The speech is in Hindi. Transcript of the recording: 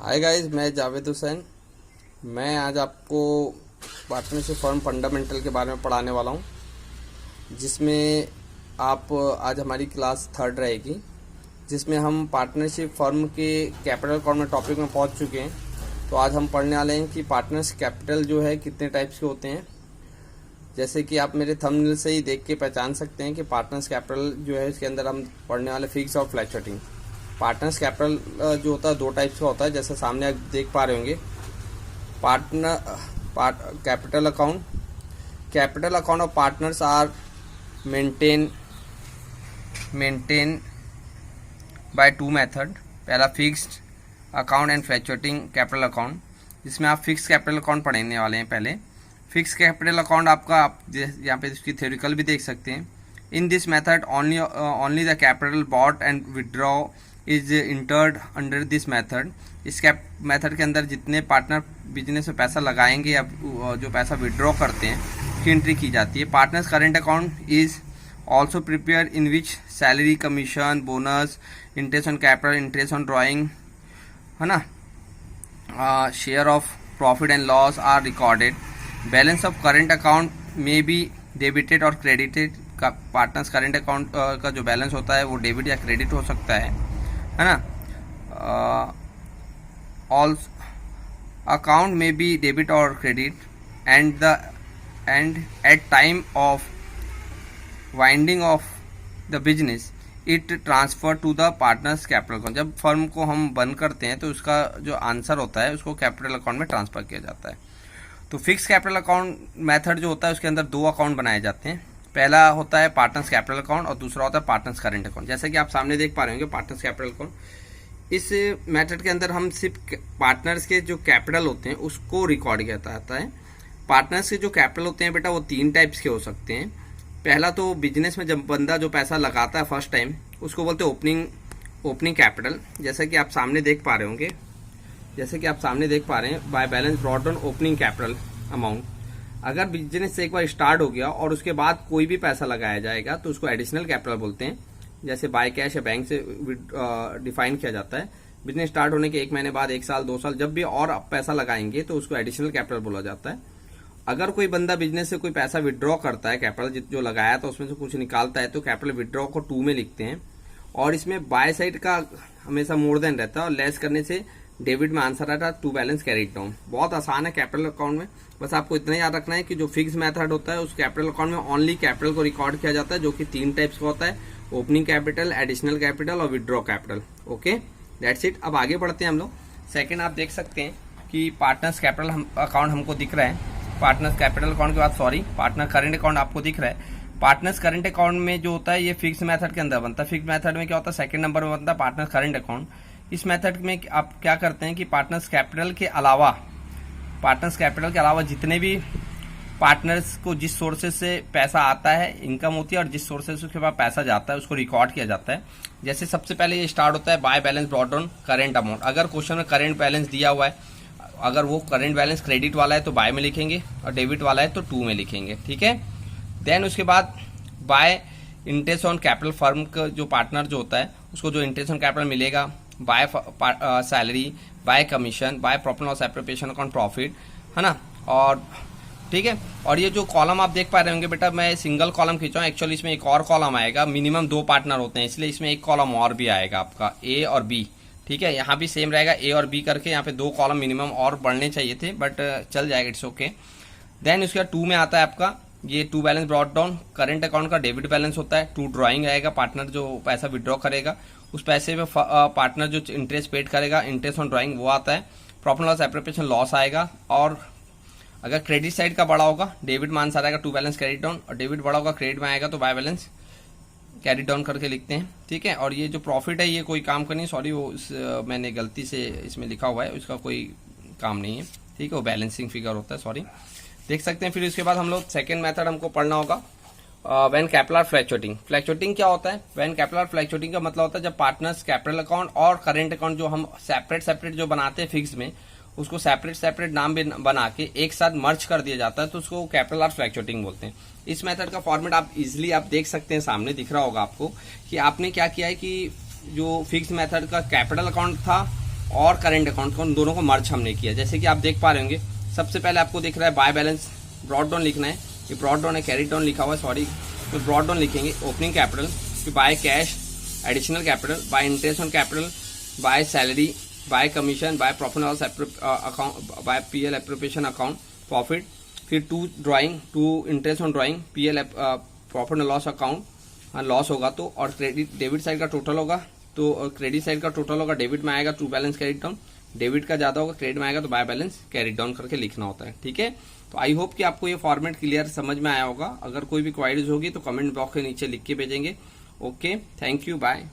हाय गाइस, मैं जावेद हुसैन। मैं आज आपको पार्टनरशिप फर्म फंडामेंटल के बारे में पढ़ाने वाला हूँ, जिसमें आप आज हमारी क्लास थर्ड रहेगी, जिसमें हम पार्टनरशिप फर्म के कैपिटल अकाउंट में टॉपिक में पहुँच चुके हैं। तो आज हम पढ़ने वाले हैं कि पार्टनर्स कैपिटल जो है कितने टाइप्स के होते हैं। जैसे कि आप मेरे थंबनेल से ही देख के पहचान सकते हैं कि पार्टनर्स कैपिटल जो है इसके अंदर हम पढ़ने वाले फिक्स और फ्लक्चुएटिंग। पार्टनर्स कैपिटल जो होता है दो टाइप्स का होता है, जैसे सामने आप देख पा रहे होंगे। Capital account of partners are maintain by two method. पहला fixed account and fluctuating capital account, जिसमें आप फिक्स कैपिटल अकाउंट पढ़ने वाले हैं। पहले फिक्स कैपिटल अकाउंट आपका, आप यहाँ पे इसकी थ्योरिकल भी देख सकते हैं। In this method only the capital bought and withdraw is entered under this method. इस मेथड के अंदर जितने पार्टनर बिजनेस में पैसा लगाएंगे या जो पैसा विड्रॉ करते हैं उसकी एंट्री की जाती है। Partners current account is also prepare in which salary, commission, bonus, interest on capital, interest on drawing, है ना, share of profit and loss are recorded. Balance of current account में बी डेबिटेड और क्रेडिटेड। का पार्टनर्स करेंट अकाउंट का जो बैलेंस होता है वो डेबिट या क्रेडिट हो सकता है ना। ऑल अकाउंट में बी डेबिट और credit and at time of winding off the business it transfer to the partners capital account. जब फर्म को हम बंद करते हैं तो उसका जो आंसर होता है उसको कैपिटल अकाउंट में ट्रांसफर किया जाता है। तो फिक्स कैपिटल अकाउंट मेथड जो होता है उसके अंदर दो अकाउंट बनाए जाते हैं। पहला होता है पार्टनर्स कैपिटल अकाउंट और दूसरा होता है पार्टनर्स करेंट अकाउंट। जैसे कि आप सामने देख पा रहे होंगे पार्टनर्स कैपिटल अकाउंट। इस मेथड के अंदर हम सिर्फ पार्टनर्स के जो कैपिटल होते हैं उसको रिकॉर्ड किया जाता है। पार्टनर्स के जो कैपिटल होते हैं बेटा वो तीन टाइप्स के हो सकते हैं। पहला तो बिजनेस में जब बंदा जो पैसा लगाता है फर्स्ट टाइम उसको बोलते हैं ओपनिंग कैपिटल। जैसे कि आप सामने देख पा रहे होंगे, by balance brought down opening capital amount. अगर बिजनेस एक बार स्टार्ट हो गया और उसके बाद कोई भी पैसा लगाया जाएगा तो उसको एडिशनल कैपिटल बोलते हैं। जैसे बाय कैश या बैंक से डिफाइन किया जाता है। बिजनेस स्टार्ट होने के 1 महीने बाद, 1 साल, 2 साल, जब भी और पैसा लगाएंगे तो उसको एडिशनल कैपिटल बोला जाता है। अगर कोई बंदा बिजनेस से कोई पैसा विड्रॉ करता है, कैपिटल जो लगाया था उसमें से कुछ निकालता है, तो कैपिटल विड्रॉ को 2 में लिखते हैं। और इसमें बाय साइड का हमेशा मोर देन रहता है और लेस करने से डेबिट में आंसर आता है टू बैलेंस कैरिड डाउन। बहुत आसान है कैपिटल अकाउंट में। बस आपको इतना याद रखना है कि जो फिक्स मेथड होता है उस कैपिटल अकाउंट में ओनली कैपिटल को रिकॉर्ड किया जाता है, जो कि 3 टाइप्स का होता है: ओपनिंग कैपिटल, एडिशनल कैपिटल और withdraw capital. Okay, that's it. अब आगे बढ़ते हैं हम लोग। सेकेंड, आप देख सकते हैं कि पार्टनर्स कैपिटल अकाउंट हमको दिख रहा है। पार्टनर्स कैपिटल अकाउंट के बाद पार्टनर करेंट अकाउंट आपको दिख रहा है। पार्टनर्स करेंट अकाउंट में जो होता है ये फिक्स मेथड के अंदर बनता है। फिक्स मेथड में क्या होता है, सेकंड नंबर में बनता है पार्टनर्स करेंट अकाउंट। इस मेथड में आप क्या करते हैं कि पार्टनर्स कैपिटल के अलावा जितने भी पार्टनर्स को जिस सोर्सेज से पैसा आता है, इनकम होती है, और जिस सोर्सेज से उसके पास पैसा जाता है उसको रिकॉर्ड किया जाता है। जैसे सबसे पहले ये स्टार्ट होता है by balance brought down current amount. अगर क्वेश्चन में करेंट बैलेंस दिया हुआ है, अगर वो करेंट बैलेंस क्रेडिट वाला है तो बाय में लिखेंगे और डेबिट वाला है तो 2 में लिखेंगे, ठीक है। देन उसके बाद bye interest on capital, firm का जो पार्टनर जो होता है उसको जो इंटरेस्ट ऑन कैपिटल मिलेगा, bye salary, by commission, by profit loss appropriation account profit, है ना। और ठीक है, और ये जो कॉलम आप देख पा रहे होंगे बेटा, मैं सिंगल कॉलम खींचा हूँ। एक्चुअली इसमें एक और कॉलम आएगा। मिनिमम 2 पार्टनर होते हैं इसलिए इसमें एक कॉलम और भी आएगा आपका, ए और बी, ठीक है। यहाँ भी सेम रहेगा, ए और बी करके। यहाँ पे 2 कॉलम मिनिमम और बढ़ने चाहिए थे, बट चल जाएगा, इट्स ओके। देन उसके बाद 2 में आता है आपका ये to balance brought down current account का डेबिट बैलेंस होता है। 2 ड्रॉइंग आएगा, पार्टनर जो पैसा विड्रॉ करेगा उस पैसे में पार्टनर जो इंटरेस्ट पेड करेगा, इंटरेस्ट ऑन ड्रॉइंग, वो आता है। प्रॉफिट लॉस एप्रोप्रिएशन लॉस आएगा। और अगर क्रेडिट साइड का बड़ा होगा डेबिट में आंसर आएगा टू बैलेंस कैरी डाउन, और डेबिट बड़ा होगा क्रेडिट में आएगा तो बाय बैलेंस कैरी डाउन करके लिखते हैं, ठीक है। और ये जो प्रॉफिट है ये कोई काम का नहीं, सॉरी, वो मैंने गलती से इसमें लिखा हुआ है, उसका कोई काम नहीं है, ठीक है। वो बैलेंसिंग फिगर होता है, सॉरी, देख सकते हैं। फिर उसके बाद हम लोग सेकेंड मेथड हमको पढ़ना होगा व्हेन कैपिटल फ्लक्चुएटिंग। फ्लक्चुएटिंग क्या होता है? व्हेन कैपिटल फ्लक्चुएटिंग का मतलब होता है जब पार्टनर्स कैपिटल अकाउंट और करेंट अकाउंट जो हम सेपरेट जो बनाते हैं फिक्स में, उसको सेपरेट नाम बना के एक साथ मर्ज कर दिया जाता है तो उसको कैपिटल आर फ्लक्चुएटिंग बोलते हैं। इस मेथड का फॉर्मेट आप इजीली आप देख सकते हैं, सामने दिख रहा होगा आपको कि आपने क्या किया है कि जो फिक्स मेथड का कैपिटल अकाउंट था और करेंट अकाउंट को, उन दोनों को मर्ज हमने किया। जैसे कि आप देख पा रहे होंगे, सबसे पहले आपको दिख रहा है बाय बैलेंस ब्रॉट डाउन लिखना है, ये ब्रॉट डाउन है, कैरी डाउन लिखा हुआ है, सॉरी, तो ब्रॉट डाउन लिखेंगे। ओपनिंग कैपिटल, फिर by cash, additional capital, by interest on capital, by salary, by commission, by profit loss account, by PL appropriation account profit, फिर to drawing, to interest on drawing, PL profit and loss account loss होगा तो, और क्रेडिट डेबिट साइड का टोटल होगा तो क्रेडिट साइड का टोटल होगा, डेबिट में आएगा to balance carry down, debit का ज्यादा होगा, क्रेडिट में आएगा तो बाय बैलेंस कैरी डाउन करके लिखना होता है। ठीक है, तो आई होप कि आपको ये फॉर्मेट क्लियर समझ में आया होगा। अगर कोई भी क्वायरीज होगी तो कमेंट बॉक्स के नीचे लिख के भेजेंगे। Okay, thank you, bye.